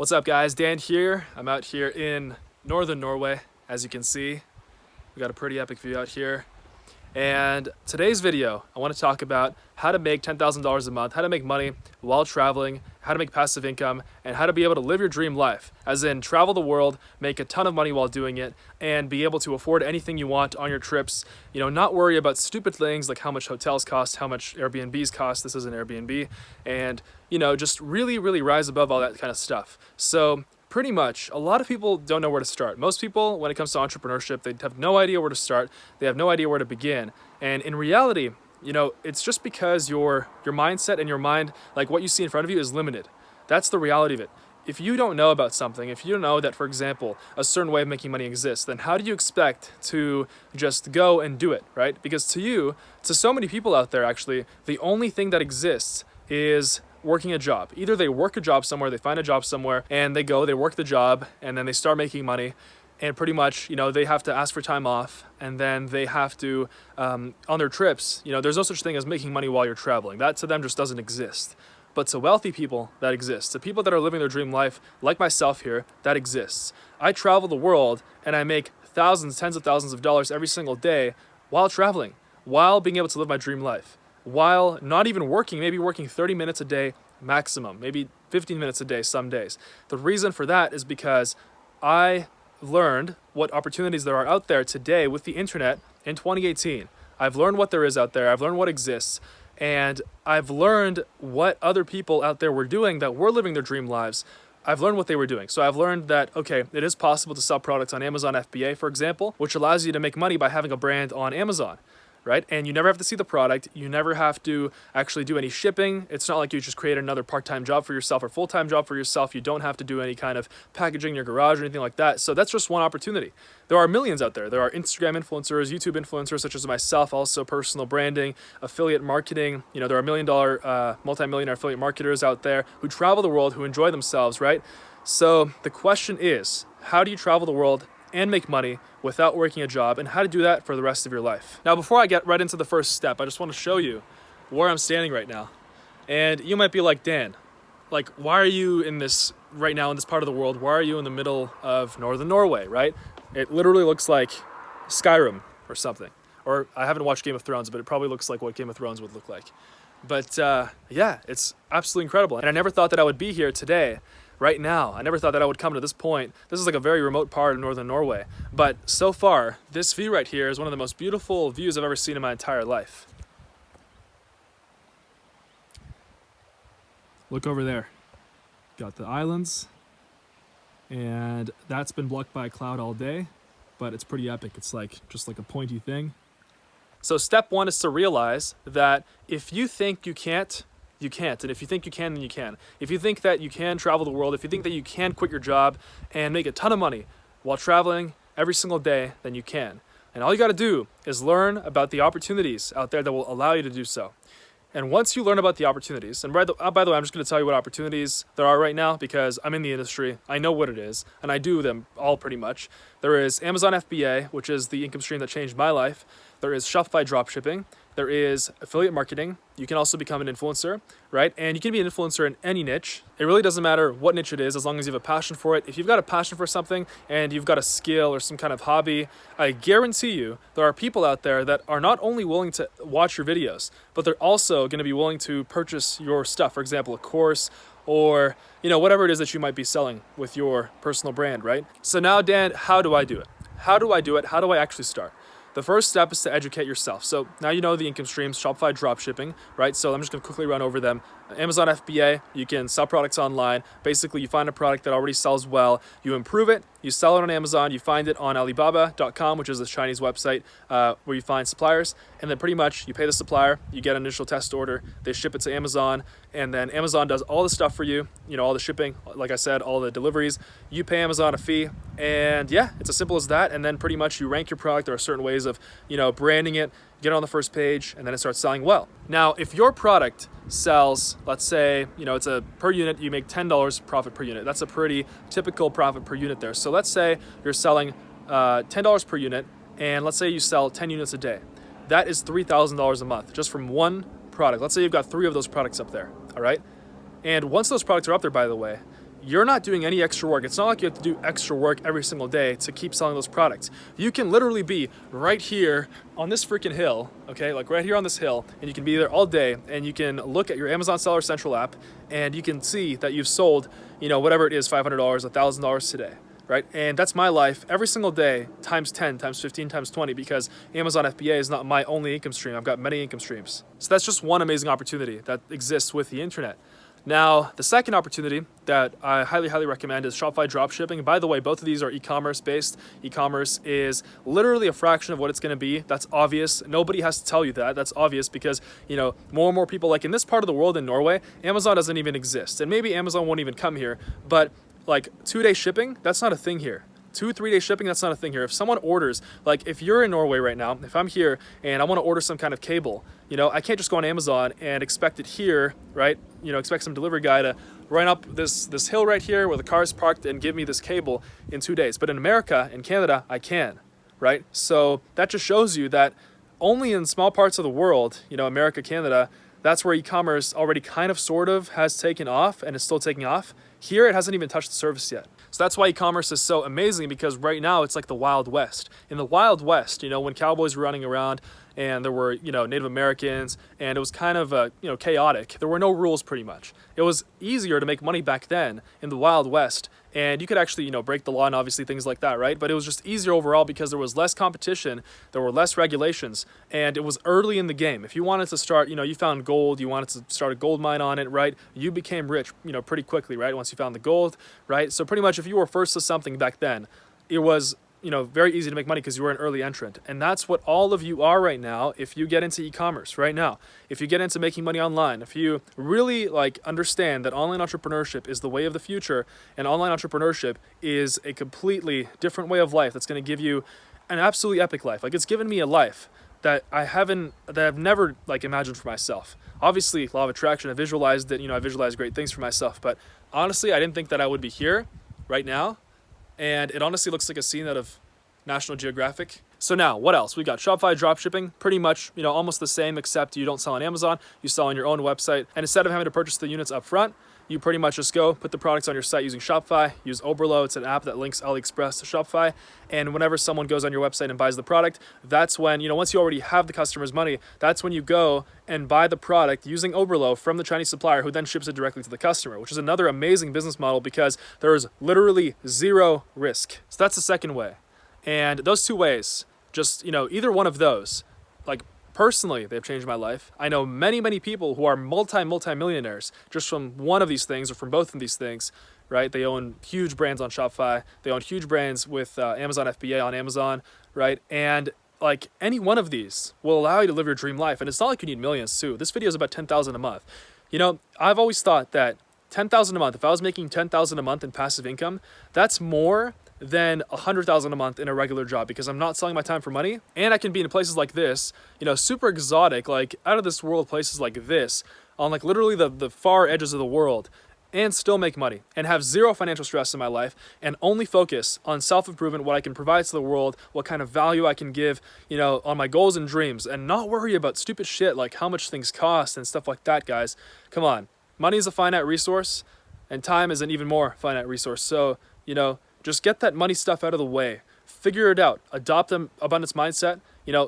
What's up guys, Dan here. I'm out here in northern Norway. As you can see, we got a pretty epic view out here. And today's video, I want to talk about how to make $10,000 a month, how to make money while traveling, how to make passive income, and how to be able to live your dream life. As in travel the world, make a ton of money while doing it, and be able to afford anything you want on your trips. You know, not worry about stupid things like how much hotels cost, how much Airbnbs cost. This is an Airbnb. And, you know, just really rise above all that kind of stuff. So pretty much, a lot of people don't know where to start. Most people, when it comes to entrepreneurship, they have no idea where to start. They have no idea where to begin. And in reality, you know, it's just because your mindset and your mind, like what you see in front of you, is limited. That's the reality of it. If you don't know about something, if you don't know that, for example, a certain way of making money exists, then how do you expect to just go and do it, right? Because to so many people out there, actually, the only thing that exists is working a job. Either they work a job somewhere, they find a job somewhere, and they work the job, and then they start making money. And pretty much, you know, they have to ask for time off, and then they have to, on their trips, you know, there's no such thing as making money while you're traveling. That to them just doesn't exist. But to wealthy people, that exists. To people that are living their dream life, like myself here, that exists. I travel the world, and I make thousands, tens of thousands of dollars every single day while traveling, while being able to live my dream life, while not even working, maybe working 30 minutes a day maximum, maybe 15 minutes a day some days. The reason for that is because I learned what opportunities there are out there today with the internet in 2018. I've learned what there is out there. I've learned what exists. And I've learned what other people out there were doing that were living their dream lives. I've learned what they were doing. So I've learned that, okay, it is possible to sell products on Amazon FBA, for example, which allows you to make money by having a brand on Amazon, right? And you never have to see the product. You never have to actually do any shipping. It's not like you just create another part-time job for yourself or full-time job for yourself. You don't have to do any kind of packaging in your garage or anything like that. So that's just one opportunity. There are millions out there. There are Instagram influencers, YouTube influencers such as myself, also personal branding, affiliate marketing. You know, there are million-dollar, multi-millionaire affiliate marketers out there who travel the world, who enjoy themselves, right? So the question is, how do you travel the world and make money without working a job, and how to do that for the rest of your life? Now, before I get right into the first step, I just want to show you where I'm standing right now. And you might be like, Dan, like, why are you in this right now in this part of the world? Why are you in the middle of northern Norway, right? It literally looks like Skyrim or something. Or I haven't watched Game of Thrones, but it probably looks like what Game of Thrones would look like. But yeah, it's absolutely incredible. And I never thought that I would be here today, right now. I never thought that I would come to this point. This is like a very remote part of northern Norway. But so far, this view right here is one of the most beautiful views I've ever seen in my entire life. Look over there. Got the islands. And that's been blocked by a cloud all day. But it's pretty epic. It's like just like a pointy thing. So step one is to realize that if you think you can't, you can't. And if you think you can, then you can. If you think that you can travel the world, if you think that you can quit your job and make a ton of money while traveling every single day, then you can. And all you got to do is learn about the opportunities out there that will allow you to do so. And once you learn about the opportunities, and by the way, I'm just going to tell you what opportunities there are right now because I'm in the industry. I know what it is, and I do them all pretty much. There is Amazon FBA, which is the income stream that changed my life. There is Shopify dropshipping. There is affiliate marketing. You can also become an influencer, right? And you can be an influencer in any niche. It really doesn't matter what niche it is as long as you have a passion for it. If you've got a passion for something and you've got a skill or some kind of hobby, I guarantee you there are people out there that are not only willing to watch your videos, but they're also going to be willing to purchase your stuff. For example, a course or, you know, whatever it is that you might be selling with your personal brand, right? So now, Dan, how do I do it? How do I do it? How do I actually start? The first step is to educate yourself. So now you know the income streams, Shopify dropshipping, right? So I'm just gonna quickly run over them. Amazon FBA, you can sell products online. Basically, you find a product that already sells well, you improve it, you sell it on Amazon, you find it on Alibaba.com, which is a Chinese website where you find suppliers, and then pretty much you pay the supplier, you get an initial test order, they ship it to Amazon, and then Amazon does all the stuff for you, you know, all the shipping, like I said, all the deliveries. You pay Amazon a fee, and yeah, it's as simple as that. And then pretty much you rank your product. There are certain ways of, you know, branding it, get it on the first page, and then it starts selling well. Now, if your product sells, let's say, you know, it's a per unit, you make $10 profit per unit. That's a pretty typical profit per unit there. So let's say you're selling $10 per unit, and let's say you sell 10 units a day. That is $3,000 a month just from one product. Let's say you've got 3 of those products up there, all right? And once those products are up there, by the way, you're not doing any extra work. It's not like you have to do extra work every single day to keep selling those products. You can literally be right here on this freaking hill, okay, like right here on this hill, and you can be there all day, and you can look at your Amazon Seller Central app, and you can see that you've sold, whatever it is, $500, $1,000 today, right? And that's my life every single day, times 10, times 15, times 20, because Amazon FBA is not my only income stream. I've got many income streams. So that's just one amazing opportunity that exists with the internet. Now, the second opportunity that I highly, highly recommend is Shopify dropshipping. By the way, both of these are e-commerce based. E-commerce is literally a fraction of what it's going to be. That's obvious. Nobody has to tell you that. That's obvious because, more and more people, like in this part of the world in Norway, Amazon doesn't even exist. And maybe Amazon won't even come here, but like 2-day shipping, that's not a thing here. 2-3 day shipping, that's not a thing here. If someone orders, like if you're in Norway right now, if I'm here and I want to order some kind of cable, I can't just go on Amazon and expect it here, right? Expect some delivery guy to run up this hill right here where the car's parked and give me this cable in 2 days. But in America, in Canada, I can, right? So that just shows you that only in small parts of the world, America, Canada, that's where e-commerce already kind of sort of has taken off and is still taking off. Here, it hasn't even touched the surface yet. So that's why e-commerce is so amazing, because right now it's like the Wild West. In the Wild West, when cowboys were running around and there were, Native Americans, and it was kind of, chaotic. There were no rules pretty much. It was easier to make money back then in the Wild West, and you could actually, break the law and obviously things like that, right? But it was just easier overall because there was less competition, there were less regulations, and it was early in the game. If you wanted to start, you found gold, you wanted to start a gold mine on it, right? You became rich, pretty quickly, right? Once you found the gold, right? So pretty much if you were first to something back then, it was very easy to make money because you were an early entrant. And that's what all of you are right now if you get into e-commerce right now. If you get into making money online, if you really understand that online entrepreneurship is the way of the future, and online entrepreneurship is a completely different way of life that's going to give you an absolutely epic life. Like, it's given me a life that I've never imagined for myself. Obviously, law of attraction, I visualized it, I visualized great things for myself, but honestly, I didn't think that I would be here right now. And it honestly looks like a scene out of National Geographic. So now, what else? We got Shopify dropshipping, pretty much, almost the same, except you don't sell on Amazon, you sell on your own website. And instead of having to purchase the units up front, you pretty much just go put the products on your site using Shopify, use Oberlo. It's an app that links AliExpress to Shopify. And whenever someone goes on your website and buys the product, that's when, once you already have the customer's money, that's when you go and buy the product using Oberlo from the Chinese supplier, who then ships it directly to the customer, which is another amazing business model because there is literally zero risk. So that's the second way. And those two ways, just, either one of those, personally, they've changed my life. I know many, many people who are multi-millionaires just from one of these things or from both of these things, right? They own huge brands on Shopify. They own huge brands with Amazon FBA on Amazon, right? And any one of these will allow you to live your dream life. And it's not like you need millions too. This video is about $10,000 a month. I've always thought that $10,000 a month, if I was making $10,000 a month in passive income, that's more than $100,000 a month in a regular job, because I'm not selling my time for money, and I can be in places like this, super exotic, out of this world places like this, on literally the far edges of the world, and still make money and have zero financial stress in my life, and only focus on self-improvement, what I can provide to the world, what kind of value I can give, on my goals and dreams, and not worry about stupid shit like how much things cost and stuff like that, guys. Come on. Money is a finite resource, and time is an even more finite resource. So, just get that money stuff out of the way. Figure it out. Adopt an abundance mindset.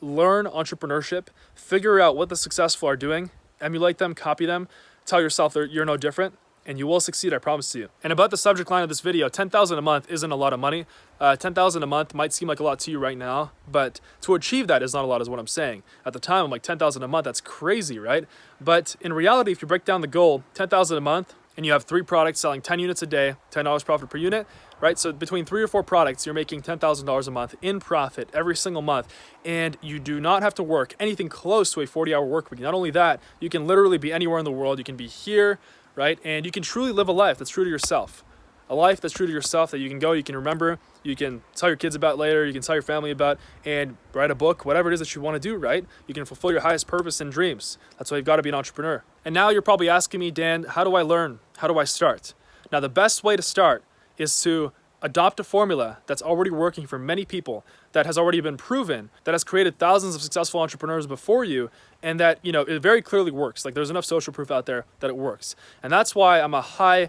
Learn entrepreneurship. Figure out what the successful are doing. Emulate them. Copy them. Tell yourself that you're no different, and you will succeed, I promise you. And about the subject line of this video, $10,000 a month isn't a lot of money. $10,000 a month might seem like a lot to you right now, but to achieve that is not a lot, is what I'm saying. At the time, I'm like, $10,000 a month, that's crazy, right? But in reality, if you break down the goal, $10,000 a month, and you have 3 products selling 10 units a day, $10 profit per unit, right? So between 3 or 4 products, you're making $10,000 a month in profit every single month. And you do not have to work anything close to a 40-hour work week. Not only that, you can literally be anywhere in the world. You can be here, right? And you can truly live a life that's true to yourself. A life that's true to yourself, that you can go, you can remember, you can tell your kids about later, you can tell your family about, and write a book, whatever it is that you want to do, right? You can fulfill your highest purpose and dreams. That's why you've got to be an entrepreneur. And now you're probably asking me, Dan, how do I learn? How do I start? Now, the best way to start is to Adopt a formula that's already working for many people, that has already been proven, that has created thousands of successful entrepreneurs before you, and that, it very clearly works. Like, there's enough social proof out there that it works. And that's why I'm a high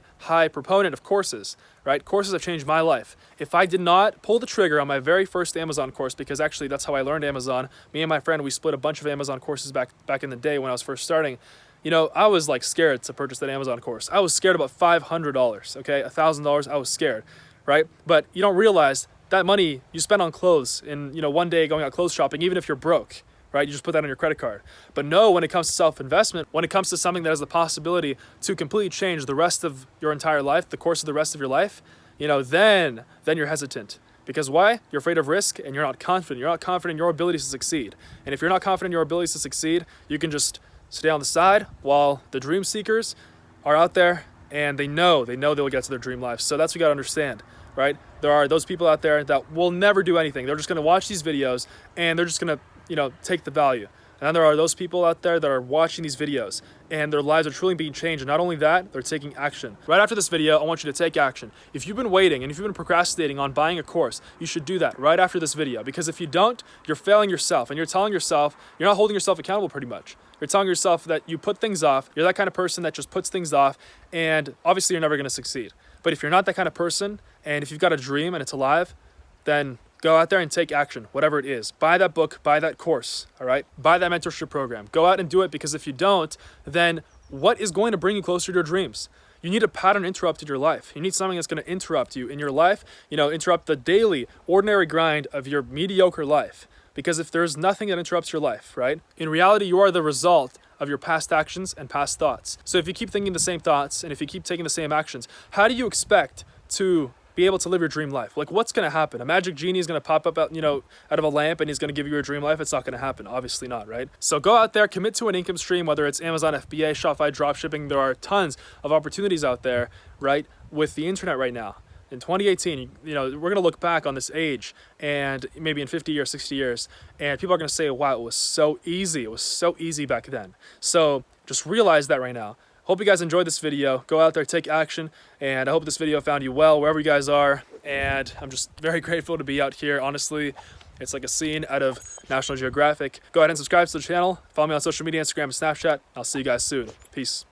proponent of courses, right? Courses have changed my life. If I did not pull the trigger on my very first Amazon course, because actually that's how I learned Amazon, me and my friend, we split a bunch of Amazon courses back in the day when I was first starting. I was like scared to purchase that Amazon course. I was scared about $500, okay? $1,000, I was scared. Right? But you don't realize that money you spend on clothes in, one day going out clothes shopping, even if you're broke, right? You just put that on your credit card. But no, when it comes to self-investment, when it comes to something that has the possibility to completely change the rest of your entire life, the course of the rest of your life, then you're hesitant. Because why? You're afraid of risk and you're not confident. You're not confident in your abilities to succeed. And if you're not confident in your abilities to succeed, you can just stay on the side while the dream seekers are out there and they know they'll get to their dream life. So that's what you gotta understand. Right? There are those people out there that will never do anything. They're just going to watch these videos and they're just going to, take the value. And then there are those people out there that are watching these videos and their lives are truly being changed. And not only that, they're taking action. Right after this video, I want you to take action. If you've been waiting and if you've been procrastinating on buying a course, you should do that right after this video. Because if you don't, you're failing yourself and you're telling yourself, you're not holding yourself accountable pretty much. You're telling yourself that you put things off. You're that kind of person that just puts things off, and obviously you're never going to succeed. But if you're not that kind of person, and if you've got a dream and it's alive, then go out there and take action, whatever it is. Buy that book, buy that course, all right? Buy that mentorship program. Go out and do it, because if you don't, then what is going to bring you closer to your dreams? You need a pattern interrupt in your life. You need something that's going to interrupt you in your life, interrupt the daily, ordinary grind of your mediocre life. Because if there's nothing that interrupts your life, right? In reality, you are the result of your past actions and past thoughts. So if you keep thinking the same thoughts and if you keep taking the same actions, how do you expect to be able to live your dream life? Like, what's going to happen? A magic genie is going to pop up out of a lamp and he's going to give you a dream life? It's not going to happen. Obviously not, right? So go out there, commit to an income stream, whether it's Amazon FBA, Shopify, dropshipping. There are tons of opportunities out there, right? With the internet right now. In 2018, we're going to look back on this age and maybe in 50 years, 60 years, and people are going to say, wow, it was so easy. It was so easy back then. So just realize that right now. Hope you guys enjoyed this video. Go out there, take action, and I hope this video found you well wherever you guys are. And I'm just very grateful to be out here. Honestly, it's like a scene out of National Geographic. Go ahead and subscribe to the channel. Follow me on social media, Instagram and Snapchat. I'll see you guys soon. Peace.